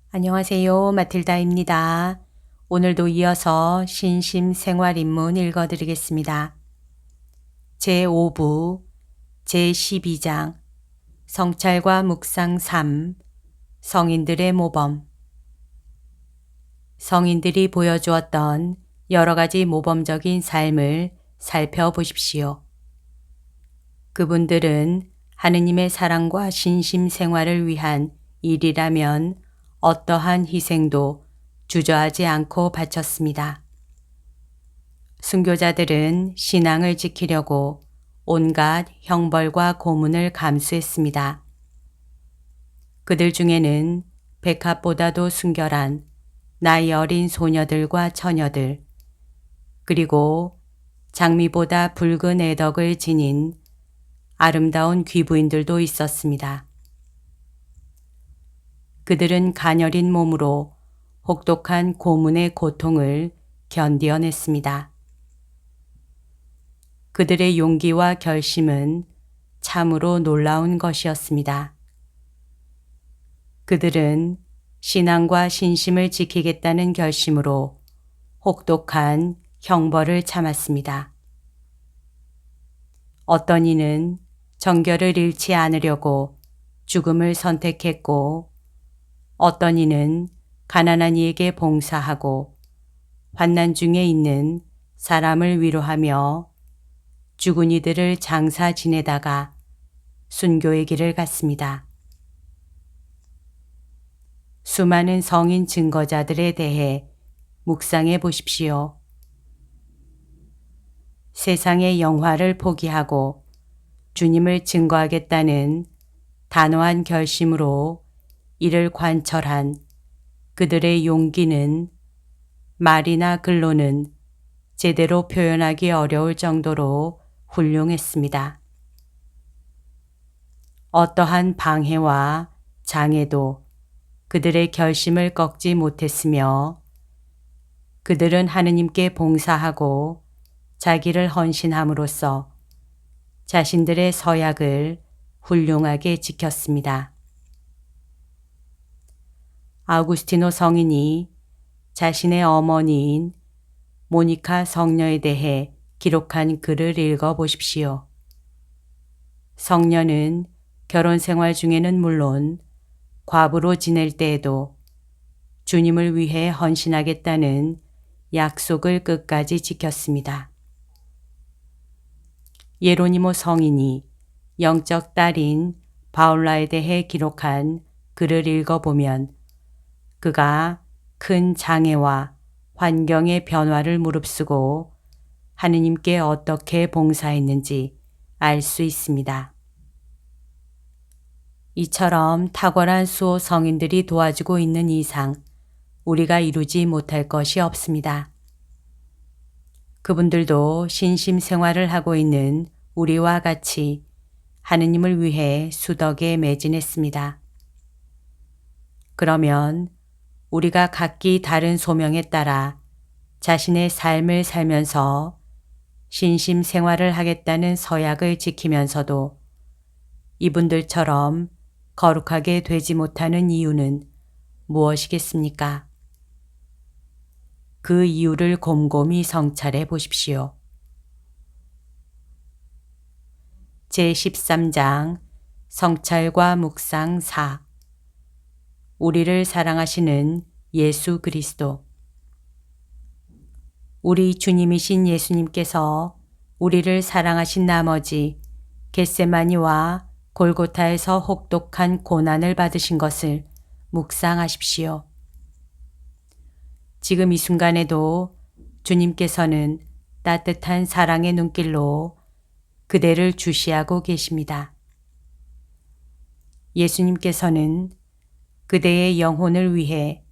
안녕하세요. 마틸다입니다. 오늘도 이어서 신심생활인문 읽어드리겠습니다. 제5부 제12장 성찰과 묵상 3 성인들의 모범 성인들이 보여주었던 여러 가지 모범적인 삶을 살펴보십시오. 그분들은 하느님의 사랑과 신심생활을 위한 일이라면 어떠한 희생도 주저하지 않고 바쳤습니다. 순교자들은 신앙을 지키려고 온갖 형벌과 고문을 감수했습니다. 그들 중에는 백합보다도 순결한 나이 어린 소녀들과 처녀들, 그리고 장미보다 붉은 애덕을 지닌 아름다운 귀부인들도 있었습니다. 그들은 가녀린 몸으로 혹독한 고문의 고통을 견디어냈습니다. 그들의 용기와 결심은 참으로 놀라운 것이었습니다. 그들은 신앙과 신심을 지키겠다는 결심으로 혹독한 형벌을 참았습니다. 어떤 이는 정결을 잃지 않으려고 죽음을 선택했고, 어떤 이는 가난한 이에게 봉사하고 환난 중에 있는 사람을 위로하며 죽은 이들을 장사 지내다가 순교의 길을 갔습니다. 수많은 성인 증거자들에 대해 묵상해 보십시오. 세상의 영화를 포기하고 주님을 증거하겠다는 단호한 결심으로 이를 관철한 그들의 용기는 말이나 글로는 제대로 표현하기 어려울 정도로 훌륭했습니다. 어떠한 방해와 장애도 그들의 결심을 꺾지 못했으며, 그들은 하느님께 봉사하고 자기를 헌신함으로써 자신들의 서약을 훌륭하게 지켰습니다. 아우구스티노 성인이 자신의 어머니인 모니카 성녀에 대해 기록한 글을 읽어보십시오. 성녀는 결혼 생활 중에는 물론 과부로 지낼 때에도 주님을 위해 헌신하겠다는 약속을 끝까지 지켰습니다. 예로니모 성인이 영적 딸인 바울라에 대해 기록한 글을 읽어보면 그가 큰 장애와 환경의 변화를 무릅쓰고 하느님께 어떻게 봉사했는지 알 수 있습니다. 이처럼 탁월한 수호 성인들이 도와주고 있는 이상 우리가 이루지 못할 것이 없습니다. 그분들도 신심 생활을 하고 있는 우리와 같이 하느님을 위해 수덕에 매진했습니다. 그러면 우리가 각기 다른 소명에 따라 자신의 삶을 살면서 신심 생활을 하겠다는 서약을 지키면서도 이분들처럼 거룩하게 되지 못하는 이유는 무엇이겠습니까? 그 이유를 곰곰이 성찰해 보십시오. 제13장 성찰과 묵상 4 우리를 사랑하시는 예수 그리스도. 우리 주님이신 예수님께서 우리를 사랑하신 나머지 겟세마니와 골고타에서 혹독한 고난을 받으신 것을 묵상하십시오. 지금 이 순간에도 주님께서는 따뜻한 사랑의 눈길로 그대를 주시하고 계십니다. 예수님께서는 그대의 영혼을 위해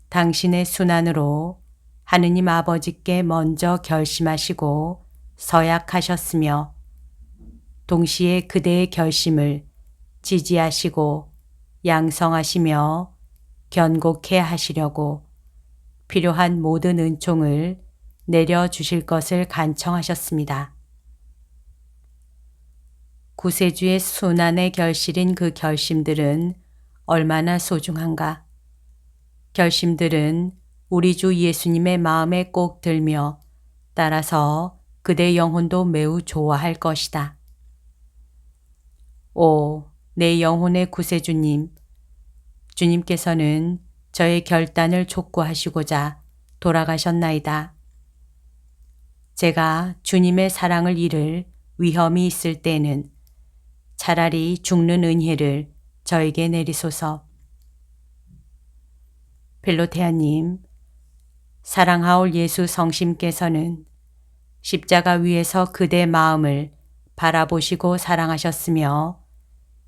당신의 순환으로 하느님 아버지께 먼저 결심하시고 서약하셨으며, 동시에 그대의 결심을 지지하시고 양성하시며 견고케 하시려고 필요한 모든 은총을 내려주실 것을 간청하셨습니다. 구세주의 순환의 결실인 그 결심들은 얼마나 소중한가. 결심들은 우리 주 예수님의 마음에 꼭 들며 따라서 그대 영혼도 매우 좋아할 것이다. 오, 내 영혼의 구세주님, 주님께서는 저의 결단을 촉구하시고자 돌아가셨나이다. 제가 주님의 사랑을 잃을 위험이 있을 때는 차라리 죽는 은혜를 저에게 내리소서. 필로테아님, 사랑하올 예수 성심께서는 십자가 위에서 그대 마음을 바라보시고 사랑하셨으며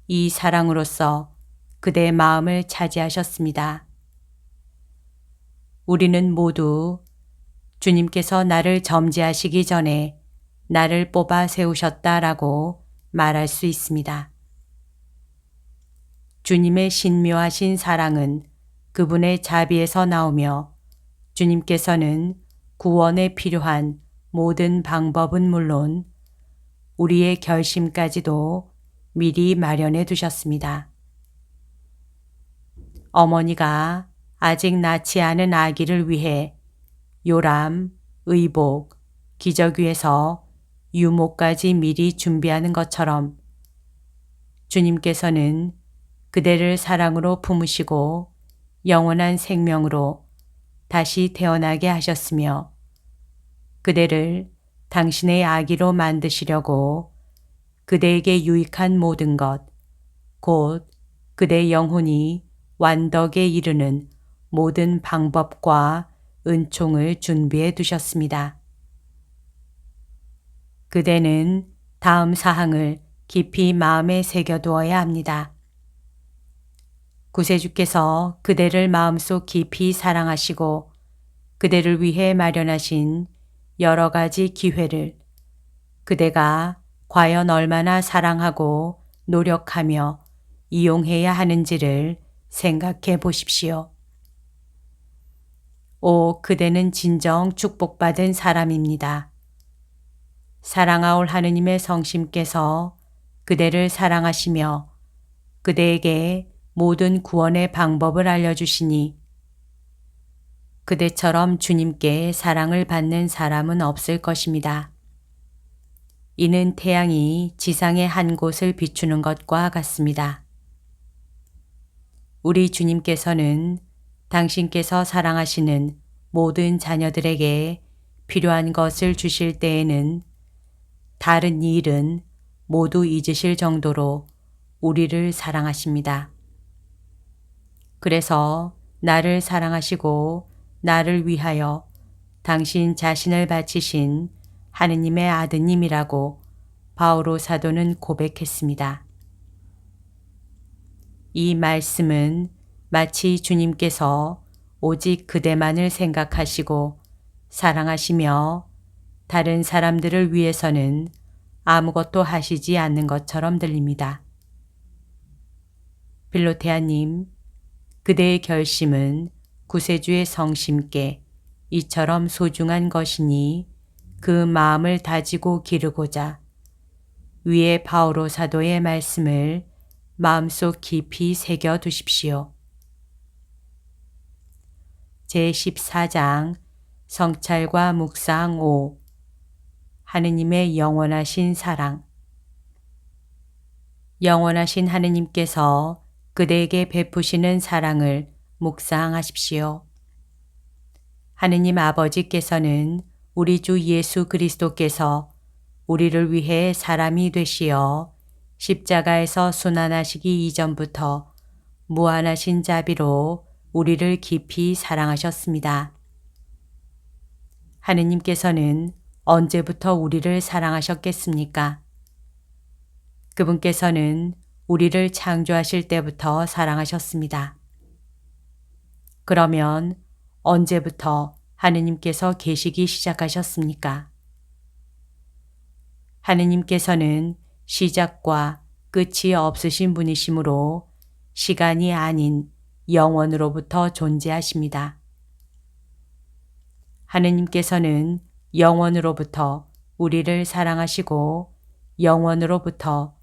이 사랑으로서 그대의 마음을 차지하셨습니다. 우리는 모두 주님께서 나를 점지하시기 전에 나를 뽑아 세우셨다라고 말할 수 있습니다. 주님의 신묘하신 사랑은 그분의 자비에서 나오며 주님께서는 구원에 필요한 모든 방법은 물론 우리의 결심까지도 미리 마련해 두셨습니다. 어머니가 아직 낳지 않은 아기를 위해 요람, 의복, 기저귀에서 유모까지 미리 준비하는 것처럼 주님께서는 그대를 사랑으로 품으시고 영원한 생명으로 다시 태어나게 하셨으며 그대를 당신의 아기로 만드시려고 그대에게 유익한 모든 것, 곧 그대 영혼이 완덕에 이르는 모든 방법과 은총을 준비해 두셨습니다. 그대는 다음 사항을 깊이 마음에 새겨두어야 합니다. 구세주께서 그대를 마음속 깊이 사랑하시고 그대를 위해 마련하신 여러 가지 기회를 그대가 과연 얼마나 사랑하고 노력하며 이용해야 하는지를 생각해 보십시오. 오, 그대는 진정 축복받은 사람입니다. 사랑하올 하느님의 성심께서 그대를 사랑하시며 그대에게 모든 구원의 방법을 알려주시니 그대처럼 주님께 사랑을 받는 사람은 없을 것입니다. 이는 태양이 지상의 한 곳을 비추는 것과 같습니다. 우리 주님께서는 당신께서 사랑하시는 모든 자녀들에게 필요한 것을 주실 때에는 다른 일은 모두 잊으실 정도로 우리를 사랑하십니다. 그래서 나를 사랑하시고 나를 위하여 당신 자신을 바치신 하느님의 아드님이라고 바오로 사도는 고백했습니다. 이 말씀은 마치 주님께서 오직 그대만을 생각하시고 사랑하시며 다른 사람들을 위해서는 아무것도 하시지 않는 것처럼 들립니다. 필로테아님, 그대의 결심은 구세주의 성심께 이처럼 소중한 것이니 그 마음을 다지고 기르고자 위에 바오로 사도의 말씀을 마음속 깊이 새겨 두십시오. 제14장 성찰과 묵상 5 하느님의 영원하신 사랑. 영원하신 하느님께서 그대에게 베푸시는 사랑을 묵상하십시오. 하느님 아버지께서는 우리 주 예수 그리스도께서 우리를 위해 사람이 되시어 십자가에서 순환하시기 이전부터 무한하신 자비로 우리를 깊이 사랑하셨습니다. 하느님께서는 언제부터 우리를 사랑하셨겠습니까? 그분께서는 우리를 창조하실 때부터 사랑하셨습니다. 그러면 언제부터 하느님께서 계시기 시작하셨습니까? 하느님께서는 시작과 끝이 없으신 분이시므로 시간이 아닌 영원으로부터 존재하십니다. 하느님께서는 영원으로부터 우리를 사랑하시고 영원으로부터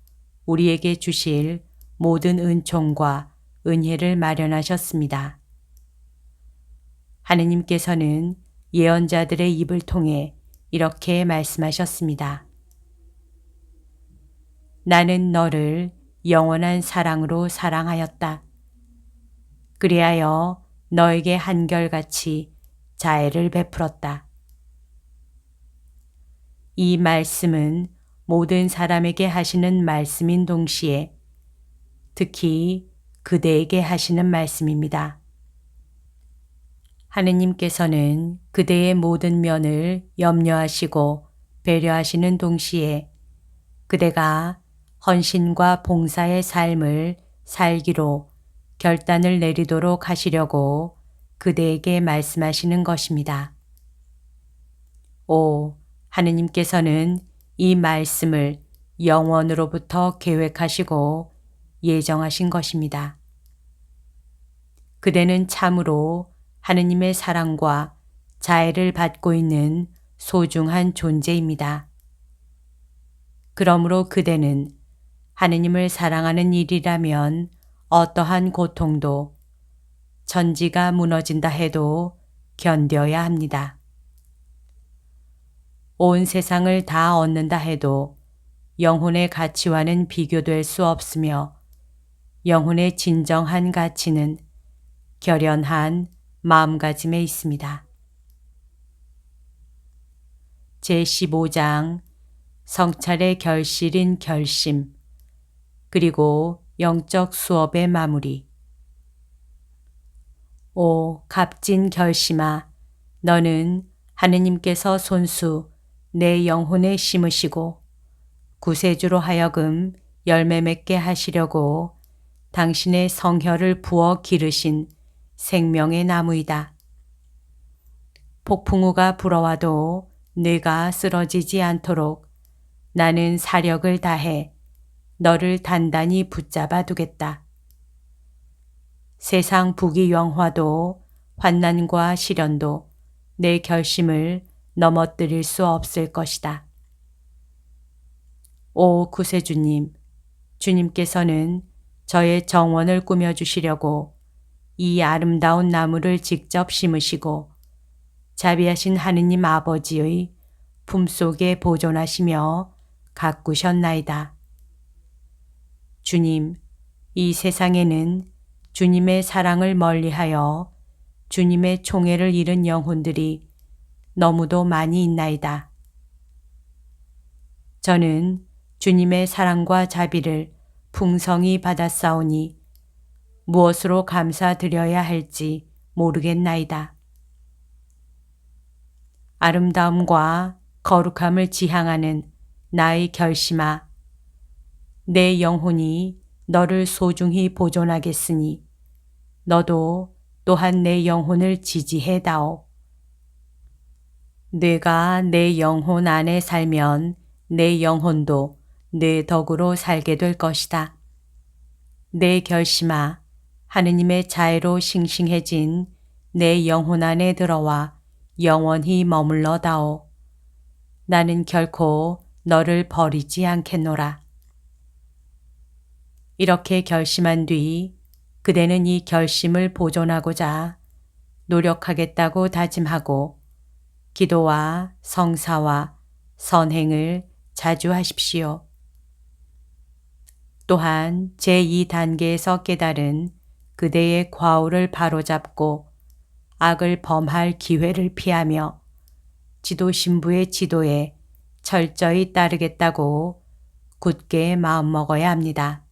우리에게 주실 모든 은총과 은혜를 마련하셨습니다. 하느님께서는 예언자들의 입을 통해 이렇게 말씀하셨습니다. 나는 너를 영원한 사랑으로 사랑하였다. 그리하여 너에게 한결같이 자애를 베풀었다. 이 말씀은 모든 사람에게 하시는 말씀인 동시에 특히 그대에게 하시는 말씀입니다. 하느님께서는 그대의 모든 면을 염려하시고 배려하시는 동시에 그대가 헌신과 봉사의 삶을 살기로 결단을 내리도록 하시려고 그대에게 말씀하시는 것입니다. 오, 하느님께서는 이 말씀을 영원으로부터 계획하시고 예정하신 것입니다. 그대는 참으로 하느님의 사랑과 자애를 받고 있는 소중한 존재입니다. 그러므로 그대는 하느님을 사랑하는 일이라면 어떠한 고통도 천지가 무너진다 해도 견뎌야 합니다. 온 세상을 다 얻는다 해도 영혼의 가치와는 비교될 수 없으며 영혼의 진정한 가치는 결연한 마음가짐에 있습니다. 제15장 성찰의 결실인 결심 그리고 영적 수업의 마무리. 오 값진 결심아, 너는 하느님께서 손수 내 영혼에 심으시고 구세주로 하여금 열매 맺게 하시려고 당신의 성혈을 부어 기르신 생명의 나무이다. 폭풍우가 불어와도 네가 쓰러지지 않도록 나는 사력을 다해 너를 단단히 붙잡아 두겠다. 세상 부귀영화도 환난과 시련도 내 결심을 넘어뜨릴 수 없을 것이다. 오 구세주님, 주님께서는 저의 정원을 꾸며주시려고 이 아름다운 나무를 직접 심으시고 자비하신 하느님 아버지의 품속에 보존하시며 가꾸셨나이다. 주님, 이 세상에는 주님의 사랑을 멀리하여 주님의 총애를 잃은 영혼들이 너무도 많이 있나이다. 저는 주님의 사랑과 자비를 풍성히 받았사오니 무엇으로 감사드려야 할지 모르겠나이다. 아름다움과 거룩함을 지향하는 나의 결심아, 내 영혼이 너를 소중히 보존하겠으니 너도 또한 내 영혼을 지지해 다오. 내가 내 영혼 안에 살면 내 영혼도 내 덕으로 살게 될 것이다. 내 결심아, 하느님의 자애로 싱싱해진 내 영혼 안에 들어와 영원히 머물러다오. 나는 결코 너를 버리지 않겠노라. 이렇게 결심한 뒤 그대는 이 결심을 보존하고자 노력하겠다고 다짐하고 기도와 성사와 선행을 자주 하십시오. 또한 제2단계에서 깨달은 그대의 과오를 바로잡고 악을 범할 기회를 피하며 지도신부의 지도에 철저히 따르겠다고 굳게 마음먹어야 합니다.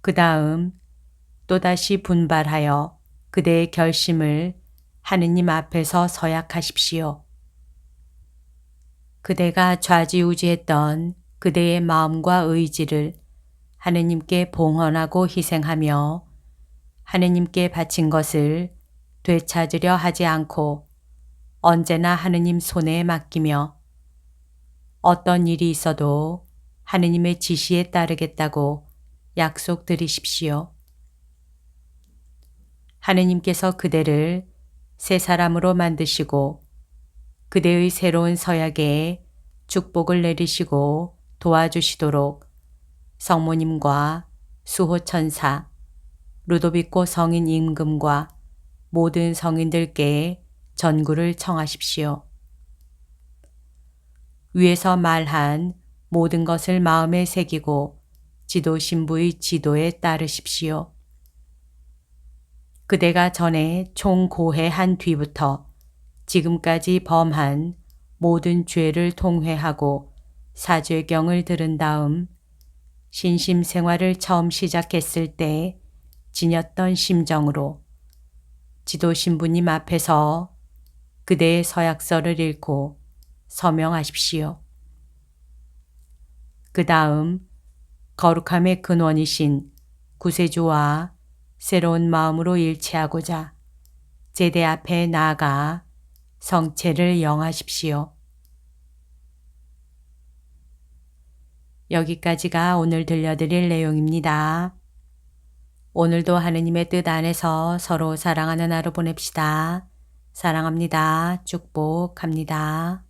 그 다음 또다시 분발하여 그대의 결심을 하느님 앞에서 서약하십시오. 그대가 좌지우지했던 그대의 마음과 의지를 하느님께 봉헌하고 희생하며 하느님께 바친 것을 되찾으려 하지 않고 언제나 하느님 손에 맡기며 어떤 일이 있어도 하느님의 지시에 따르겠다고 약속드리십시오. 하느님께서 그대를 새 사람으로 만드시고 그대의 새로운 서약에 축복을 내리시고 도와주시도록 성모님과 수호천사, 루도비코 성인 임금과 모든 성인들께 전구를 청하십시오. 위에서 말한 모든 것을 마음에 새기고 지도 신부의 지도에 따르십시오. 그대가 전에 총고해한 뒤부터 지금까지 범한 모든 죄를 통회하고 사죄경을 들은 다음 신심생활을 처음 시작했을 때 지녔던 심정으로 지도 신부님 앞에서 그대의 서약서를 읽고 서명하십시오. 그 다음 거룩함의 근원이신 구세주와 새로운 마음으로 일치하고자 제대 앞에 나아가 성체를 영하십시오. 여기까지가 오늘 들려드릴 내용입니다. 오늘도 하느님의 뜻 안에서 서로 사랑하는 하루 보냅시다. 사랑합니다. 축복합니다.